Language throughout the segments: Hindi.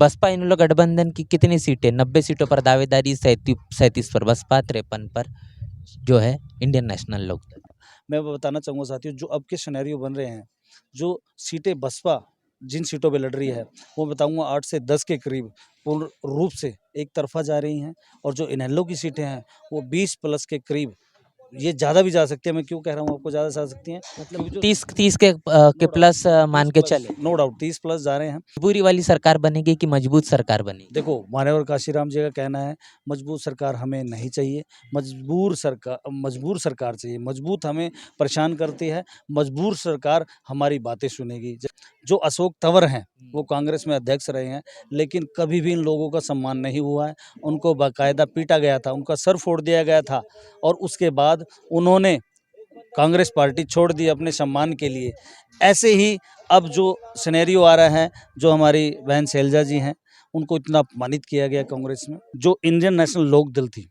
बसपा इन लोग गठबंधन की कितनी सीटें, 90 सीटों पर दावेदारी, 37 पर बसपा, 53 पर जो है इंडियन नेशनल लोकदल। मैं वो बताना चाहूँगा साथियों, जो अब के सिनेरियो बन रहे हैं, जो सीटें बसपा जिन सीटों पे लड़ रही है, वो बताऊँगा 8 से 10 के करीब पूर्ण रूप से एक तरफा जा रही हैं, और जो इनेलो की सीटें हैं वो 20 प्लस के करीब, ये ज़्यादा भी जा सकती है। मैं क्यों कह रहा हूँ आपको ज़्यादा जा सकती हैं, मतलब क्योंकि जो 30 के प्लस मान के चले। नो डाउट 30 प्लस जा रहे हैं। मजबूरी वाली सरकार बनेगी कि मजबूत सरकार बनेगी? देखो, मान्यवर काशीराम जी का कहना है, मजबूत सरकार हमें नहीं चाहिए, मजबूर सरकार चाहिए। मजबूत हमें परेशान करती है, मजबूर सरकार हमारी बातें सुनेगी। जो अशोक तंवर हैं, वो कांग्रेस में अध्यक्ष रहे हैं, लेकिन कभी भी इन लोगों का सम्मान नहीं हुआ है। उनको बाकायदा पीटा गया था, उनका सर फोड़ दिया गया था, और उसके बाद उन्होंने कांग्रेस पार्टी छोड़ दी अपने सम्मान के लिए। ऐसे ही अब जो सिनेरियो आ रहा है, जो हमारी बहन शैलजा जी हैं, उनको इतना अपमानित किया गया कांग्रेस में। जो इंडियन नेशनल लोकदल थी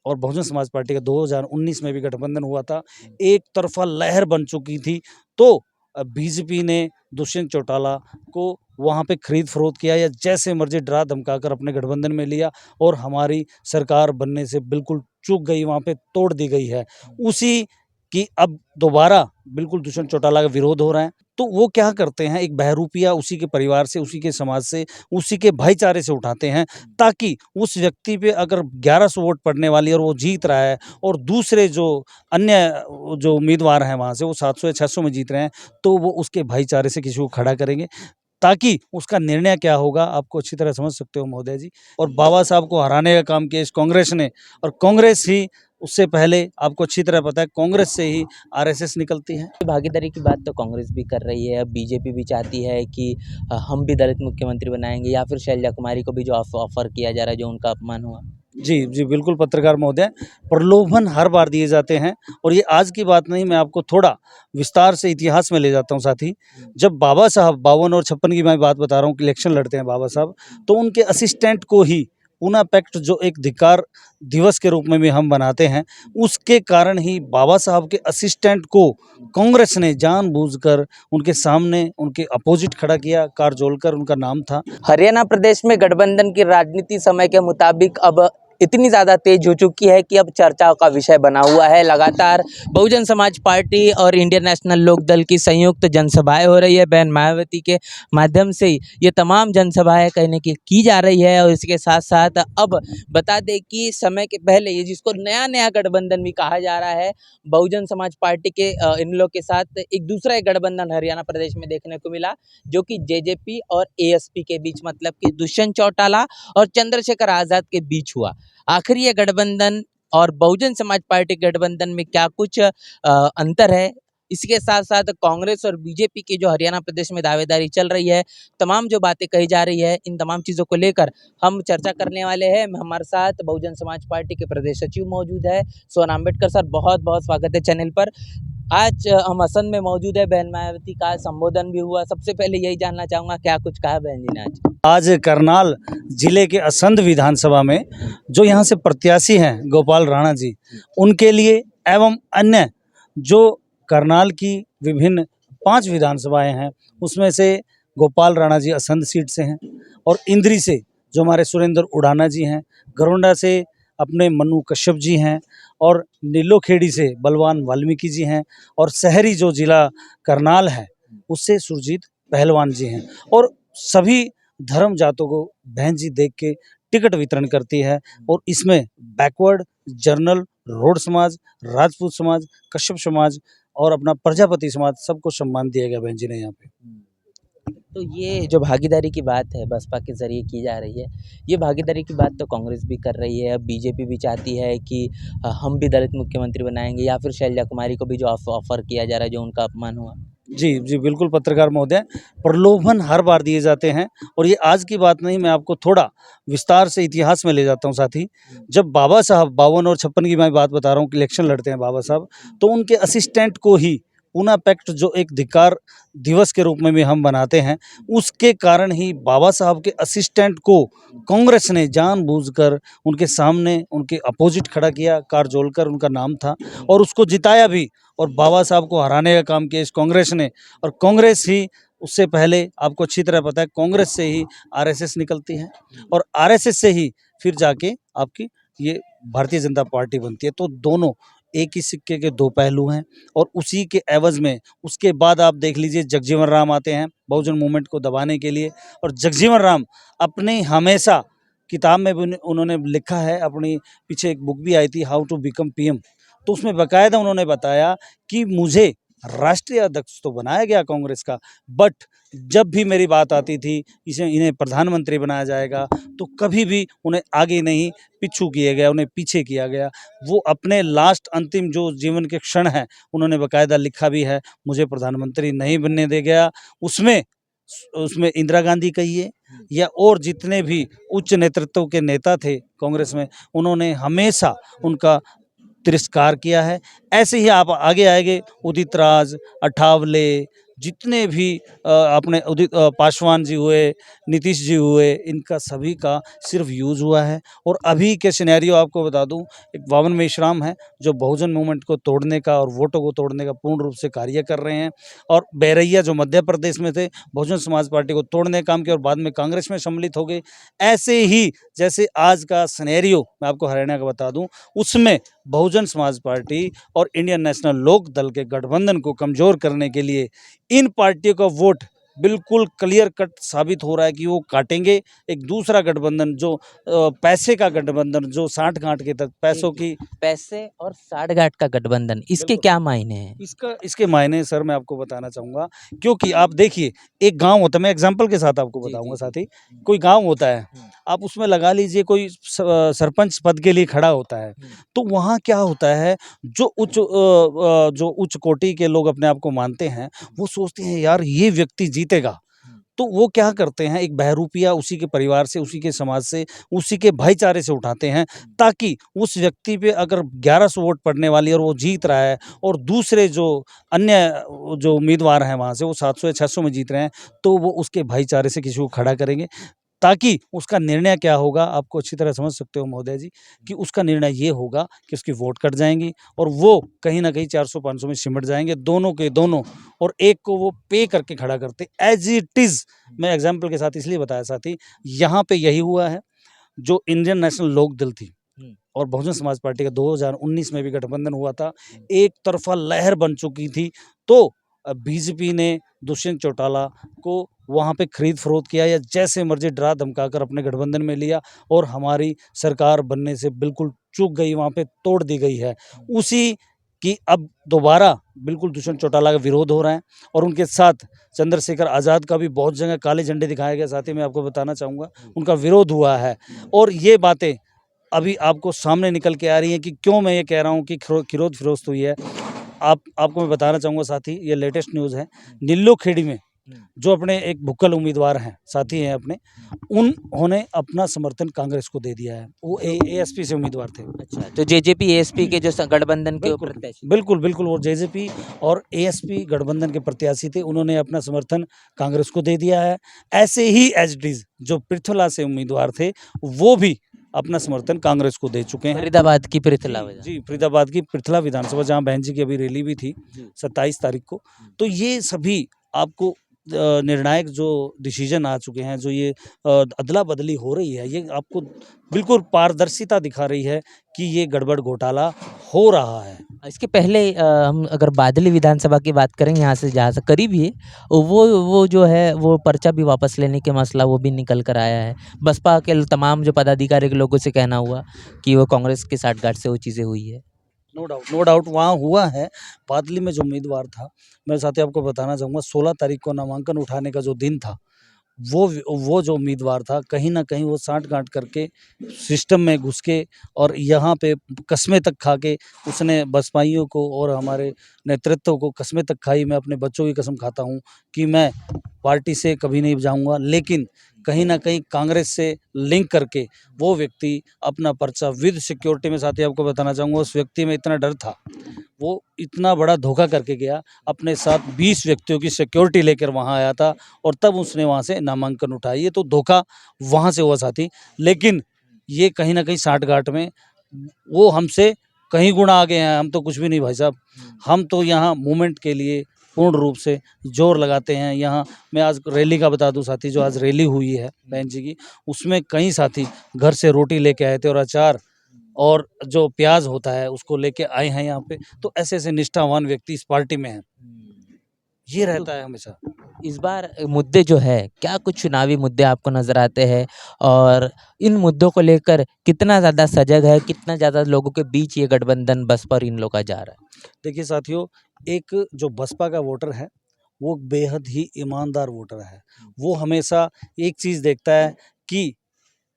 और बहुजन समाज पार्टी का 2019 में भी गठबंधन हुआ था, एक तरफा लहर बन चुकी थी। तो बीजेपी ने दुष्यंत चौटाला को वहाँ पे खरीद फरोख्त किया, या जैसे मर्जी डरा धमकाकर अपने गठबंधन में लिया, और हमारी सरकार बनने से बिल्कुल चूक गई, वहाँ पे तोड़ दी गई है। उसी कि अब दोबारा बिल्कुल दुष्यंत चौटाला का विरोध हो रहा है। तो वो क्या करते हैं, एक बहरूपिया उसी के परिवार से, उसी के समाज से, उसी के भाईचारे से उठाते हैं, ताकि उस व्यक्ति पे अगर 1100 वोट पड़ने वाली है और वो जीत रहा है, और दूसरे जो अन्य जो उम्मीदवार हैं वहाँ से वो 700 या 600 में जीत रहे हैं, तो वो उसके भाईचारे से किसी को खड़ा करेंगे, ताकि उसका निर्णय क्या होगा आपको अच्छी तरह समझ सकते हो महोदय जी। और बाबा साहब को हराने का काम किया इस कांग्रेस ने, और कांग्रेस ही उससे पहले, आपको अच्छी तरह पता है, कांग्रेस से ही आरएसएस निकलती है। भागीदारी की बात तो कांग्रेस भी कर रही है, अब बीजेपी भी चाहती है कि हम भी दलित मुख्यमंत्री बनाएंगे, या फिर शैलजा कुमारी को भी जो ऑफर किया जा रहा है, जो उनका अपमान हुआ। जी, जी, बिल्कुल पत्रकार महोदय, प्रलोभन हर बार दिए जाते हैं, और ये आज की बात नहीं, मैं आपको थोड़ा विस्तार से इतिहास में ले जाता हूँ साथी। जब बाबा साहब 52 और 56 की मैं बात बता रहा हूँ कि इलेक्शन लड़ते हैं बाबा साहब, तो उनके असिस्टेंट को ही पूना पैक्ट, जो एक धिक्कार दिवस के रूप में भी हम बनाते हैं, उसके कारण ही बाबा साहब के असिस्टेंट को कांग्रेस ने जानबूझकर उनके सामने, उनके अपोजिट खड़ा किया। कारजोलकर उनका नाम था। हरियाणा प्रदेश में गठबंधन की राजनीति समय के मुताबिक अब इतनी ज़्यादा तेज हो चुकी है कि अब चर्चाओं का विषय बना हुआ है। लगातार बहुजन समाज पार्टी और इंडियन नेशनल लोकदल की संयुक्त जनसभाएं हो रही है। बहन मायावती के माध्यम से ये तमाम जनसभाएं कहने की जा रही है, और इसके साथ साथ अब बता दें कि समय के पहले ये जिसको नया नया गठबंधन भी कहा जा रहा है, बहुजन समाज पार्टी के इन लोग के साथ एक दूसरा एक गठबंधन हरियाणा प्रदेश में देखने को मिला, जो कि जेजेपी और एएसपी के बीच, मतलब कि दुष्यंत चौटाला और चंद्रशेखर आज़ाद के बीच हुआ। आखिर ये गठबंधन और बहुजन समाज पार्टी गठबंधन में क्या कुछ अंतर है? इसके साथ साथ कांग्रेस और बीजेपी की जो हरियाणा प्रदेश में दावेदारी चल रही है, तमाम जो बातें कही जा रही है, इन तमाम चीज़ों को लेकर हम चर्चा करने वाले हैं। हमारे साथ बहुजन समाज पार्टी के प्रदेश सचिव मौजूद है, सोहन अम्बेडकर सर, बहुत बहुत स्वागत है चैनल पर। आज हम असम में मौजूद है, बहन मायावती का संबोधन भी हुआ। सबसे पहले यही जानना चाहूँगा, क्या कुछ कहा बहन जी ने आज? आज करनाल जिले के असंध विधानसभा में जो यहाँ से प्रत्याशी हैं गोपाल राणा जी, उनके लिए एवं अन्य जो करनाल की विभिन्न 5 विधानसभाएं हैं, उसमें से गोपाल राणा जी असंध सीट से हैं, और इंद्री से जो हमारे सुरेंद्र उड़ाना जी हैं, गरोंडा से अपने मनु कश्यप जी हैं, और नीलोखेड़ी से बलवान वाल्मीकि जी हैं, और शहरी जो जिला करनाल है उससे सुरजीत पहलवान जी हैं। और सभी धर्म जातों को बहन जी देख के टिकट वितरण करती है, और इसमें बैकवर्ड, जर्नल, रोड समाज, राजपूत समाज, कश्यप समाज और अपना प्रजापति समाज, सबको सम्मान दिया गया बहन जी ने यहाँ पे। तो ये जो भागीदारी की बात है बसपा के ज़रिए की जा रही है, ये भागीदारी की बात तो कांग्रेस भी कर रही है। अब बीजेपी भी चाहती है कि हम भी दलित मुख्यमंत्री बनाएंगे, या फिर शैलजा कुमारी को भी जो ऑफर किया जा रहा है, जो उनका अपमान हुआ। जी, जी, बिल्कुल पत्रकार महोदय, प्रलोभन हर बार दिए जाते हैं, और ये आज की बात नहीं, मैं आपको थोड़ा विस्तार से इतिहास में ले जाता हूँ साथी। जब बाबा साहब 52 और 56 की मैं बात बता रहा हूँ कि इलेक्शन लड़ते हैं बाबा साहब, तो उनके असिस्टेंट को ही पूना पैक्ट, जो एक धिक्कार दिवस के रूप में भी हम बनाते हैं, उसके कारण ही बाबा साहब के असिस्टेंट को कांग्रेस ने जानबूझकर उनके सामने, उनके अपोजिट खड़ा किया। कारजोलकर उनका नाम था, और उसको जिताया भी, और बाबा साहब को हराने का काम किया इस कांग्रेस ने, और कांग्रेस ही उससे पहले आपको अच्छी तरह पता है कांग्रेस से ही आरएसएस निकलती है और आरएसएस से ही फिर जाके आपकी ये भारतीय जनता पार्टी बनती है। तो दोनों एक ही सिक्के के दो पहलू हैं और उसी के एवज में उसके बाद आप देख लीजिए जगजीवन राम आते हैं बहुजन मूवमेंट को दबाने के लिए। और जगजीवन राम अपने हमेशा किताब में भी उन्होंने लिखा है, अपनी पीछे एक बुक भी आई थी हाउ टू बिकम पीएम, तो उसमें बाकायदा उन्होंने बताया कि मुझे राष्ट्रीय अध्यक्ष तो बनाया गया कांग्रेस का, बट जब भी मेरी बात आती थी इन्हें प्रधानमंत्री बनाया जाएगा तो कभी भी उन्हें आगे नहीं पीछू किया गया, उन्हें पीछे किया गया। वो अपने लास्ट अंतिम जो जीवन के क्षण हैं उन्होंने बाकायदा लिखा भी है, मुझे प्रधानमंत्री नहीं बनने दे गया। उसमें उसमें इंदिरा गांधी कहिए या और जितने भी उच्च नेतृत्व के नेता थे कांग्रेस में, उन्होंने हमेशा उनका तिरस्कार किया है। ऐसे ही आप आगे आएंगे उदित राज, अठावले, जितने भी अपने पासवान जी हुए, नीतीश जी हुए, इनका सभी का सिर्फ यूज़ हुआ है। और अभी के सिनेरियो आपको बता दूं, एक वामन मेश्राम है जो बहुजन मूवमेंट को तोड़ने का और वोटों को तोड़ने का पूर्ण रूप से कार्य कर रहे हैं, और बैरैया जो मध्य प्रदेश में थे बहुजन समाज पार्टी को तोड़ने का काम किया और बाद में कांग्रेस में सम्मिलित हो गए। ऐसे ही जैसे आज का सिनेरियो मैं आपको हरियाणा का बता दूं, उसमें बहुजन समाज पार्टी और इंडियन नेशनल लोक दल के गठबंधन को कमज़ोर करने के लिए इन पार्टियों का वोट बिल्कुल क्लियर कट साबित हो रहा है कि वो काटेंगे। एक दूसरा गठबंधन जो पैसे का गठबंधन, जो साठ गांठ के तक पैसों की पैसे और साठगांठ का गठबंधन, इसके बिल्कुल। क्या मायने हैं? इसके मायने सर मैं आपको बताना चाहूँगा, क्योंकि आप देखिए एक गांव होता है, मैं एग्जांपल के साथ आपको जी, बताऊंगा जी, साथी, कोई गांव होता है, आप उसमें लगा लीजिए कोई सरपंच पद के लिए खड़ा होता है, तो वहाँ क्या होता है, जो उच्च कोटि के लोग अपने आप को मानते हैं वो सोचते हैं यार ये व्यक्ति जीतेगा, तो वो क्या करते हैं, एक बहरूपिया उसी के परिवार से, उसी के समाज से, उसी के भाईचारे से उठाते हैं, ताकि उस व्यक्ति पे अगर 1100 वोट पड़ने वाली है और वो जीत रहा है और दूसरे जो अन्य जो उम्मीदवार हैं वहाँ से वो 700 या 600 में जीत रहे हैं, तो वो उसके भाईचारे से किसी को खड़ा करेंगे, ताकि उसका निर्णय क्या होगा आपको अच्छी तरह समझ सकते हो महोदय जी, कि उसका निर्णय ये होगा कि उसकी वोट कट जाएंगी और वो कहीं ना कहीं 400-500 में सिमट जाएंगे दोनों के दोनों, और एक को वो पे करके खड़ा करते एज इट इज़। मैं एग्जाम्पल के साथ इसलिए बताया साथी, यहाँ पे यही हुआ है। जो इंडियन नेशनल लोक दल थी और बहुजन समाज पार्टी का 2019 में भी गठबंधन हुआ था, एक तरफा लहर बन चुकी थी, तो बीजेपी ने दुष्यंत चौटाला को वहाँ पे खरीद फरोख्त किया या जैसे मर्जी डरा धमकाकर अपने गठबंधन में लिया और हमारी सरकार बनने से बिल्कुल चूक गई, वहाँ पे तोड़ दी गई है। उसी की अब दोबारा बिल्कुल दुष्यंत चौटाला का विरोध हो रहा है और उनके साथ चंद्रशेखर आज़ाद का भी बहुत जगह काले झंडे दिखाए गए, साथ ही मैं आपको बताना चाहूँगा उनका विरोध हुआ है। और ये बातें अभी आपको सामने निकल के आ रही हैं कि क्यों मैं ये कह रहा हूँ कि खिरोद फिरोस्त हुई है। आपको मैं बताना चाहूँगा साथी, ये लेटेस्ट न्यूज़ है, नीलो खेड़ी में जो अपने एक भुक्कल उम्मीदवार हैं, साथी हैं अपने, उन्होंने अपना समर्थन कांग्रेस को दे दिया है। वो एएसपी से उम्मीदवार थे। अच्छा, तो जेजेपी एएसपी के जो गठबंधन के बिल्कुल, प्रत्याशी, बिल्कुल, बिल्कुल, वो जेजेपी और एएसपी गठबंधन के प्रत्याशी थे, उन्होंने अपना समर्थन कांग्रेस को दे दिया है। ऐसे ही एज इट इज़ जो पृथ्वीला से उम्मीदवार थे, वो भी अपना समर्थन कांग्रेस को दे चुके हैं। फरीदाबाद की पृथला जी, फरीदाबाद की पृथला विधानसभा जहाँ बहन जी की अभी रैली भी थी 27 तारीख को। तो ये सभी आपको निर्णायक जो डिसीजन आ चुके हैं, जो ये अदला-बदली हो रही है, ये आपको बिल्कुल पारदर्शिता दिखा रही है कि ये गड़बड़ घोटाला हो रहा है। इसके पहले हम अगर बादली विधानसभा की बात करें, यहाँ से जहाँ से करीब ही है, वो जो है वो पर्चा भी वापस लेने के मसला वो भी निकल कर आया है। बसपा के तमाम जो पदाधिकारी के लोगों से कहना हुआ कि वो कांग्रेस के साठगांठ से वो चीज़ें हुई है। नो डाउट वहाँ हुआ है। बादली में जो उम्मीदवार था, मैं साथ ही आपको बताना चाहूँगा 16 तारीख को नामांकन उठाने का जो दिन था, वो जो उम्मीदवार था कहीं न कहीं वो साँठ-गाँठ करके सिस्टम में घुस के और यहाँ पे कस्में तक खा के उसने बसपाइयों को और हमारे नेतृत्व को कस्में तक खाई। मैं अपने बच्चों की कसम खाता हूँ कि मैं पार्टी से कभी नहीं जाऊँगा, लेकिन कहीं न कहीं कांग्रेस से लिंक करके वो व्यक्ति अपना पर्चा विद सिक्योरिटी, में साथ ही आपको बताना चाहूँगा उस व्यक्ति में इतना डर था, वो इतना बड़ा धोखा करके गया, अपने साथ 20 व्यक्तियों की सिक्योरिटी लेकर वहाँ आया था और तब उसने वहाँ से नामांकन उठाई। ये तो धोखा वहाँ से हुआ साथी, लेकिन ये कहीं न कहीं साठगांठ में वो हमसे कहीं गुना आगे हैं। हम तो कुछ भी नहीं भाई साहब, हम तो यहाँ मूवमेंट के लिए पूर्ण रूप से जोर लगाते हैं। यहाँ मैं आज रैली का बता दूं साथी, जो आज रैली हुई है बहन जी की, उसमें कई साथी घर से रोटी लेके आए थे और अचार और जो प्याज होता है उसको लेके आए हैं यहाँ पे। तो ऐसे ऐसे निष्ठावान व्यक्ति इस पार्टी में हैं, ये रहता है हमेशा। इस बार मुद्दे जो है, क्या कुछ चुनावी मुद्दे आपको नज़र आते हैं और इन मुद्दों को लेकर कितना ज़्यादा सजग है, कितना ज़्यादा लोगों के बीच ये गठबंधन बसपा और इन लोग का जा रहा है? देखिए साथियों, एक जो बसपा का वोटर है वो बेहद ही ईमानदार वोटर है। वो हमेशा एक चीज़ देखता है कि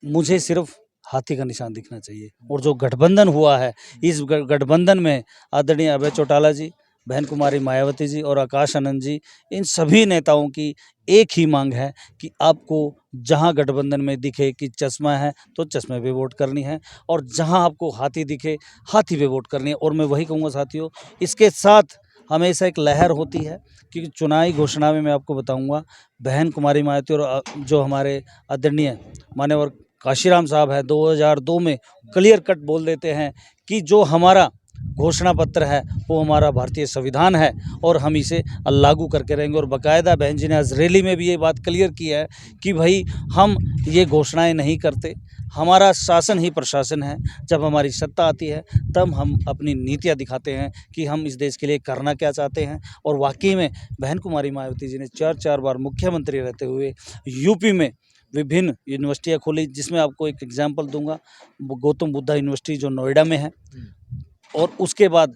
मुझे सिर्फ हाथी का निशान दिखना चाहिए। और जो गठबंधन हुआ है, इस गठबंधन में आदरणीय अभय चौटाला जी, बहन कुमारी मायावती जी और आकाश आनंद जी, इन सभी नेताओं की एक ही मांग है कि आपको जहां गठबंधन में दिखे कि चश्मा है तो चश्मे पे वोट करनी है, और जहां आपको हाथी दिखे हाथी पे वोट करनी है। और मैं वही कहूँगा साथियों, इसके साथ हमेशा एक लहर होती है, क्योंकि चुनावी घोषणा में मैं आपको बताऊंगा, बहन कुमारी मायावती और जो हमारे आदरणीय मान्यवर काशीराम साहब है, 2002 में क्लियर कट बोल देते हैं कि जो हमारा घोषणा पत्र है वो हमारा भारतीय संविधान है और हम इसे लागू करके रहेंगे। और बाकायदा बहन जी ने आज रैली में भी ये बात क्लियर की है कि भाई हम ये घोषणाएं नहीं करते, हमारा शासन ही प्रशासन है। जब हमारी सत्ता आती है तब हम अपनी नीतियाँ दिखाते हैं कि हम इस देश के लिए करना क्या चाहते हैं। और वाकई में बहन कुमारी मायावती जी ने 4 बार मुख्यमंत्री रहते हुए यूपी में विभिन्न यूनिवर्सिटियाँ खोली, जिसमें आपको एक एग्जांपल दूंगा, गौतम बुद्धा यूनिवर्सिटी जो नोएडा में है, और उसके बाद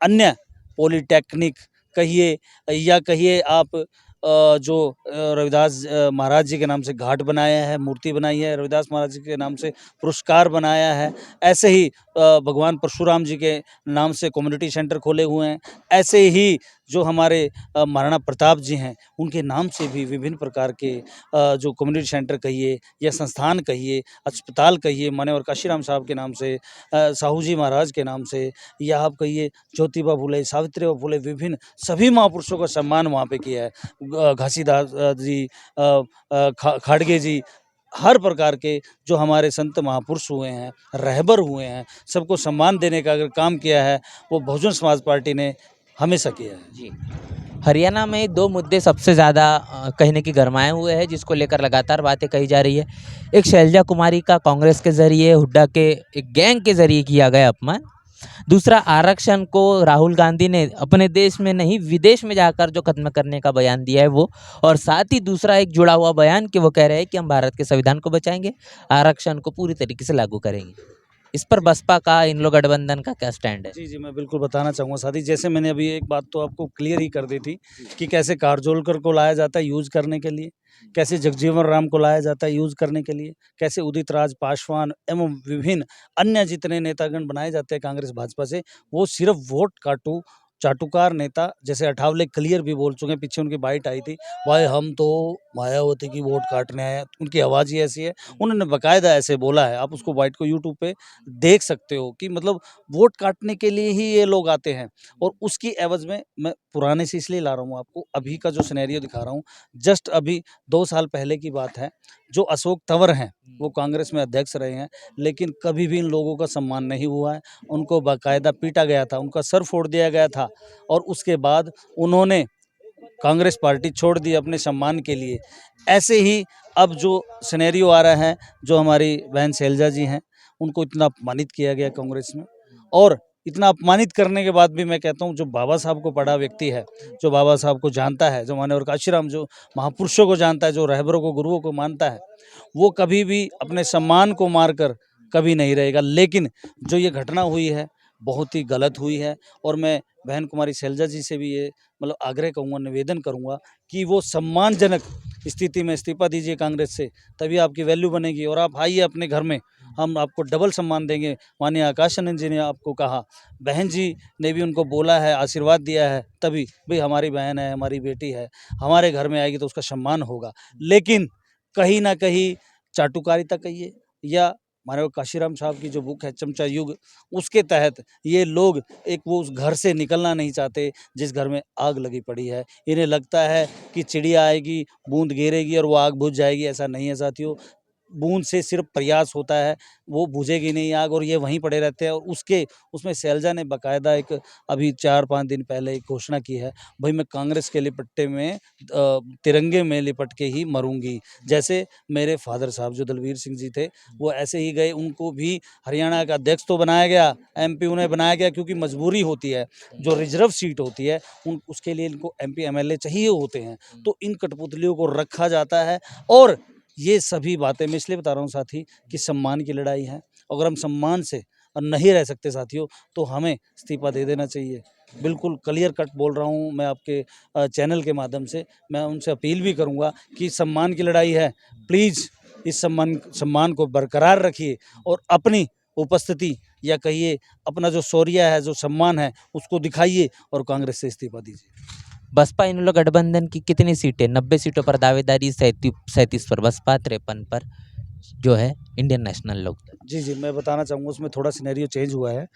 अन्य पॉलिटेक्निक कहिए या कहिए आप जो रविदास महाराज जी के नाम से घाट बनाया है, मूर्ति बनाई है, रविदास महाराज जी के नाम से पुरस्कार बनाया है। ऐसे ही भगवान परशुराम जी के नाम से कम्युनिटी सेंटर खोले हुए हैं। ऐसे ही जो हमारे महाराणा प्रताप जी हैं, उनके नाम से भी विभिन्न प्रकार के जो कम्युनिटी सेंटर कहिए या संस्थान कहिए, अस्पताल कहिए, मान्यवर काशीराम साहब के नाम से, साहू जी महाराज के नाम से, या आप कहिए ज्योतिबा फुले, सावित्रीबाई फुले, विभिन्न सभी महापुरुषों का सम्मान वहाँ पे किया है। घासीदास जी, खाड़गे जी, हर प्रकार के जो हमारे संत महापुरुष हुए हैं, रहबर हुए हैं, सबको सम्मान देने का अगर काम किया है वो बहुजन समाज पार्टी ने हमेशा किया है। जी। हरियाणा में 2 मुद्दे सबसे ज़्यादा कहने की गरमाए हुए हैं, जिसको लेकर लगातार बातें कही जा रही है। एक शैलजा कुमारी का कांग्रेस के ज़रिए, हुड्डा के एक गैंग के ज़रिए किया गया अपमान। दूसरा, आरक्षण को राहुल गांधी ने अपने देश में नहीं विदेश में जाकर जो खत्म करने का बयान दिया है वो, और साथ ही दूसरा एक जुड़ा हुआ बयान कि वो कह रहे हैं कि हम भारत के संविधान को बचाएंगे, आरक्षण को पूरी तरीके से लागू करेंगे। इस पर बसपा का, इन लोग गठबंधन का क्या स्टैंड है? जी, जी, मैं बिल्कुल बताना चाहूँगा साथी, जैसे मैंने अभी एक बात तो आपको क्लियर ही कर दी थी कि कैसे कारजोलकर को लाया जाता है यूज़ करने के लिए, कैसे जगजीवन राम को लाया जाता है यूज़ करने के लिए, कैसे उदित राज पासवान एवं विभिन्न अन्य जितने नेतागण बनाए जाते हैं कांग्रेस भाजपा से, वो सिर्फ वोट काटू चाटुकार नेता, जैसे अठावले क्लियर भी बोल चुके हैं, पीछे उनकी बाइट आई थी, भाई हम तो मायावती की वोट काटने आए हैं, उनकी आवाज़ ही ऐसी है। उन्होंने बाकायदा ऐसे बोला है, आप उसको बाइट को यूट्यूब पे देख सकते हो कि मतलब वोट काटने के लिए ही ये लोग आते हैं। और उसकी एवज़ में मैं पुराने से इसलिए ला रहा हूँ आपको, अभी का जो सिनेरियो दिखा रहा हूँ, जस्ट अभी 2 साल पहले की बात है। जो अशोक तंवर हैं, वो कांग्रेस में अध्यक्ष रहे हैं, लेकिन कभी भी इन लोगों का सम्मान नहीं हुआ है। उनको बाकायदा पीटा गया था, उनका सर फोड़ दिया गया था, और उसके बाद उन्होंने कांग्रेस पार्टी छोड़ दी अपने सम्मान के लिए। ऐसे ही अब जो सिनेरियो आ रहा है, जो हमारी बहन शैलजा जी हैं, उनको इतना अपमानित किया गया कांग्रेस में, और इतना अपमानित करने के बाद भी मैं कहता हूँ, जो बाबा साहब को पढ़ा व्यक्ति है, जो बाबा साहब को जानता है, जो मान्यवर काशीराम, जो महापुरुषों को जानता है, जो रहबरों को, गुरुओं को मानता है, वो कभी भी अपने सम्मान को मारकर कभी नहीं रहेगा। लेकिन जो ये घटना हुई है बहुत ही गलत हुई है, और मैं बहन कुमारी शैलजा जी से भी ये मतलब आग्रह करूँगा, निवेदन करूँगा कि वो सम्मानजनक स्थिति में इस्तीफा दीजिए कांग्रेस से, तभी आपकी वैल्यू बनेगी। और आप आइए अपने घर में, हम आपको डबल सम्मान देंगे। माननीय आकाश आनंद जी ने आपको कहा, बहन जी ने भी उनको बोला है, आशीर्वाद दिया है, तभी भाई हमारी बहन है, हमारी बेटी है, हमारे घर में आएगी तो उसका सम्मान होगा। लेकिन कहीं ना कहीं चाटुकारिता कहिए, या हमारे काशीराम साहब की जो बुक है चमचा युग, उसके तहत ये लोग एक वो उस घर से निकलना नहीं चाहते जिस घर में आग लगी पड़ी है। इन्हें लगता है कि चिड़िया आएगी, बूंद गिरेगी और वो आग बुझ जाएगी। ऐसा नहीं है साथियों। बूंद से सिर्फ प्रयास होता है, वो बुझेगी नहीं आग और ये वहीं पड़े रहते हैं। और उसमें शैलजा ने बाकायदा एक अभी 4-5 दिन पहले एक घोषणा की है, भाई मैं कांग्रेस के लिपट्टे में तिरंगे में लिपट के ही मरूंगी। जैसे मेरे फादर साहब जो दलवीर सिंह जी थे, वो ऐसे ही गए, उनको भी हरियाणा का अध्यक्ष तो बनाया गया, एमपी उन्हें बनाया गया क्योंकि मजबूरी होती है, जो रिजर्व सीट होती है उसके लिए इनको एमपी एमएलए चाहिए होते हैं। तो इन कठपुतलियों को रखा जाता है। और ये सभी बातें मैं इसलिए बता रहा हूँ साथी कि सम्मान की लड़ाई है। अगर हम सम्मान से नहीं रह सकते साथियों, तो हमें इस्तीफा दे देना चाहिए। बिल्कुल क्लियर कट बोल रहा हूँ मैं आपके चैनल के माध्यम से। मैं उनसे अपील भी करूँगा कि सम्मान की लड़ाई है, प्लीज़ इस सम्मान को बरकरार रखिए और अपनी उपस्थिति या कहिए अपना जो शौर्य है, जो सम्मान है, उसको दिखाइए और कांग्रेस से इस्तीफा दीजिए। बसपा इन लोग गठबंधन की कितनी सीटें, 90 सीटों पर दावेदारी, 37 पर बसपा, 53 पर जो है इंडियन नेशनल लोकदल। जी, जी, मैं बताना चाहूँगा उसमें थोड़ा सिनेरियो चेंज हुआ है।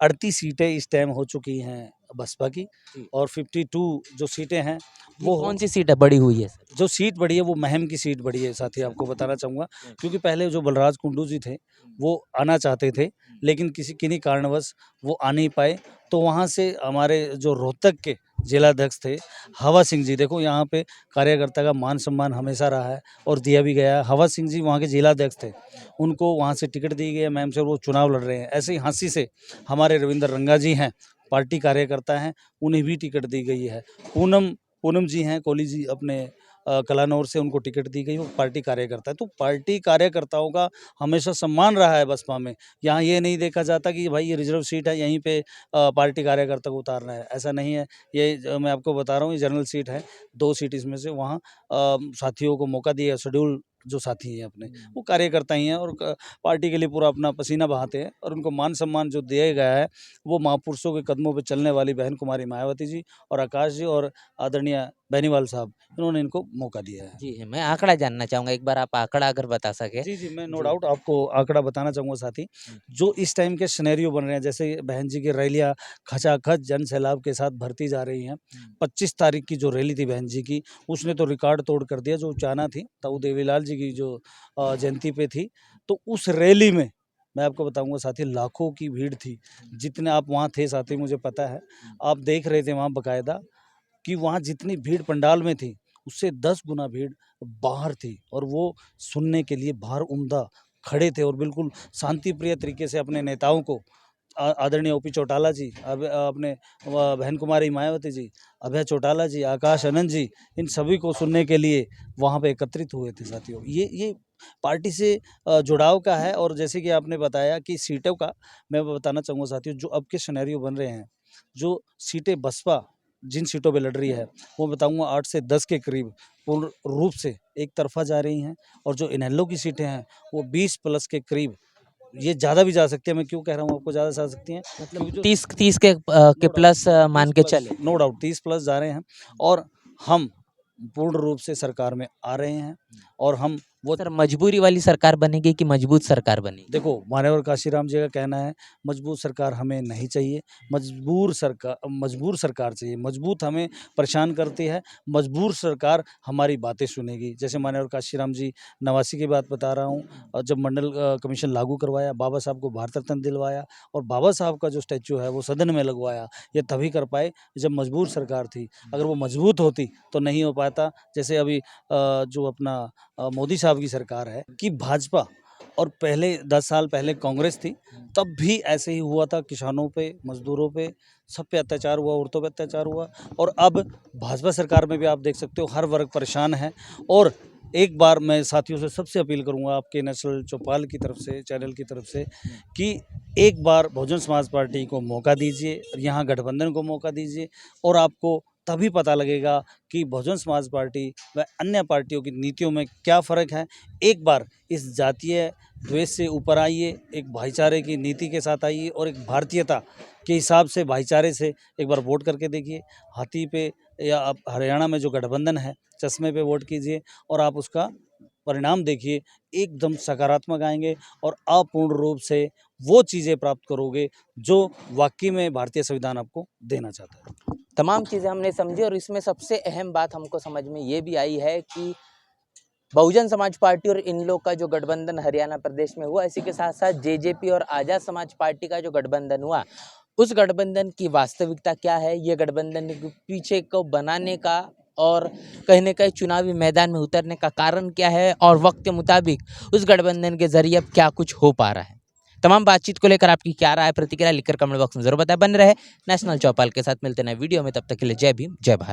38 सीटें इस टाइम हो चुकी हैं बसपा की और 52 जो सीटें हैं ये वो कौन सी सीट है बड़ी हुई है सर? जो सीट बढ़ी है वो महम की सीट बढ़ी है साथी, आपको बताना चाहूँगा। क्योंकि पहले जो बलराज कुंडू जी थे, वो आना चाहते थे, लेकिन किन्हीं कारणवश वो आ नहीं पाए। तो वहाँ से हमारे जो रोहतक के जिलाध्यक्ष थे, हवा सिंह जी, देखो यहाँ पे कार्यकर्ता का मान-सम्मान हमेशा रहा है और दिया भी गया है। हवा सिंह जी वहाँ के जिलाध्यक्ष थे, उनको वहाँ से टिकट दी गई है महम से और वो चुनाव लड़ रहे हैं। ऐसे ही हांसी से हमारे रविंद्र रंगा जी हैं, पार्टी कार्यकर्ता हैं, उन्हें भी टिकट दी गई है। पूनम जी हैं, कोहली जी अपने कलानौर से, उनको टिकट दी गई, वो पार्टी कार्यकर्ता है। तो पार्टी कार्यकर्ताओं का हमेशा सम्मान रहा है बसपा में। यहाँ ये नहीं देखा जाता कि भाई ये रिजर्व सीट है, यहीं पे पार्टी कार्यकर्ता को उतारना है, ऐसा नहीं है। ये मैं आपको बता रहा हूँ, ये जनरल सीट है, 2 सीट इसमें से वहाँ साथियों को मौका दिया, शेड्यूल जो साथी हैं अपने, वो कार्यकर्ता ही हैं और पार्टी के लिए पूरा अपना पसीना बहाते हैं और उनको मान सम्मान जो दिया गया है, वो महापुरुषों के कदमों पे चलने वाली बहन कुमारी मायावती जी और आकाश जी और आदरणीय बेनीवाल साहब, इन्होंने इनको मौका दिया है। जी, मैं आंकड़ा जानना चाहूँगा, एक बार आप आंकड़ा अगर बता सकें? जी, जी, मैं नो जी। डाउट आपको आंकड़ा बताना चाहूँगा साथी। जो इस टाइम के सिनेरियो बन रहे हैं, जैसे बहन जी की रैलियाँ खचाखच जन सैलाब के साथ भरती जा रही हैं। 25 तारीख की जो रैली थी बहन जी की, उसने तो रिकॉर्ड तोड़ कर दिया। जो चाहना थी, ताऊ देवीलाल जी की जो जयंती पे थी, तो उस रैली में मैं आपको बताऊँगा साथी, लाखों की भीड़ थी। जितने आप वहाँ थे साथी, मुझे पता है, आप देख रहे थे वहाँ बाकायदा कि वहाँ जितनी भीड़ पंडाल में थी, उससे 10 गुना भीड़ बाहर थी और वो सुनने के लिए बाहर उम्दा खड़े थे और बिल्कुल शांति प्रिय तरीके से अपने नेताओं को आदरणीय ओपी चौटाला जी, अपने बहन कुमारी मायावती जी, अभय चौटाला जी, आकाश आनंद जी, इन सभी को सुनने के लिए वहाँ पे एकत्रित हुए थे साथियों। ये पार्टी से जुड़ाव का है। और जैसे कि आपने बताया कि सीटों का, मैं बताना चाहूँगा साथियों, जो अब के सिनेरियो बन रहे हैं, जो सीटें बसपा जिन सीटों पे लड़ रही है, वो बताऊँगा 8 से 10 के करीब पूर्ण रूप से एक तरफ़ा जा रही हैं और जो इनेलो की सीटें हैं, वो 20 प्लस के करीब, ये ज़्यादा भी जा सकती है। मैं क्यों कह रहा हूँ आपको ज़्यादा जा सकती हैं? क्योंकि जो 30 के नो डाउट प्लस मान 30 के प्लस, चले। नो डाउट 30 प्लस जा रहे हैं और हम पूर्ण रूप से सरकार में आ रहे हैं और हम वो सर मजबूरी वाली सरकार बनेगी कि मजबूत सरकार बनेगी? देखो, मान्यवर काशीराम जी का कहना है, मजबूत सरकार हमें नहीं चाहिए, मजबूर सरकार चाहिए। मजबूत हमें परेशान करती है, मजबूर सरकार हमारी बातें सुनेगी। जैसे मान्यवर काशीराम जी, नवासी की बात बता रहा हूँ, और जब मंडल कमीशन लागू करवाया, बाबा साहब को भारत रत्न दिलवाया और बाबा साहब का जो स्टैच्यू है वो सदन में लगवाया, ये तभी कर पाए जब मजबूर सरकार थी। अगर वो मजबूत होती तो नहीं हो पाता। जैसे अभी जो अपना मोदी साहब की सरकार है कि भाजपा, और पहले 10 साल पहले कांग्रेस थी, तब भी ऐसे ही हुआ था। किसानों पे, मजदूरों पे, सब पे अत्याचार हुआ, औरतों पे अत्याचार हुआ। और अब भाजपा सरकार में भी आप देख सकते हो, हर वर्ग परेशान है। और एक बार मैं साथियों से सबसे अपील करूंगा, आपके नेशनल चौपाल की तरफ से, चैनल की तरफ से, कि एक बार बहुजन समाज पार्टी को मौका दीजिए, यहाँ गठबंधन को मौका दीजिए और आपको तभी पता लगेगा कि बहुजन समाज पार्टी व अन्य पार्टियों की नीतियों में क्या फ़र्क है। एक बार इस जातीय द्वेष से ऊपर आइए, एक भाईचारे की नीति के साथ आइए और एक भारतीयता के हिसाब से, भाईचारे से एक बार वोट करके देखिए। हाथी पे या आप हरियाणा में जो गठबंधन है, चश्मे पे वोट कीजिए और आप उसका परिणाम देखिए, एकदम सकारात्मक आएंगे और आप पूर्ण रूप से वो चीज़ें प्राप्त करोगे जो वाकई में भारतीय संविधान आपको देना चाहता है। तमाम चीज़ें हमने समझी और इसमें सबसे अहम बात हमको समझ में ये भी आई है कि बहुजन समाज पार्टी और इन लोग का जो गठबंधन हरियाणा प्रदेश में हुआ, इसी के साथ साथ जेजेपी और आज़ाद समाज पार्टी का जो गठबंधन हुआ, उस गठबंधन की वास्तविकता क्या है, ये गठबंधन के पीछे को बनाने का और कहीं न कहीं चुनावी मैदान में उतरने का कारण क्या है और वक्त के मुताबिक उस गठबंधन के जरिए अब क्या कुछ हो पा रहा है। तमाम बातचीत को लेकर आपकी क्या राय प्रतिक्रिया लिखकर कमेंट बॉक्स में जरूर बताएं। बन रहे नेशनल चौपाल के साथ, मिलते नए वीडियो में, तब तक के लिए जय भीम जय भारत।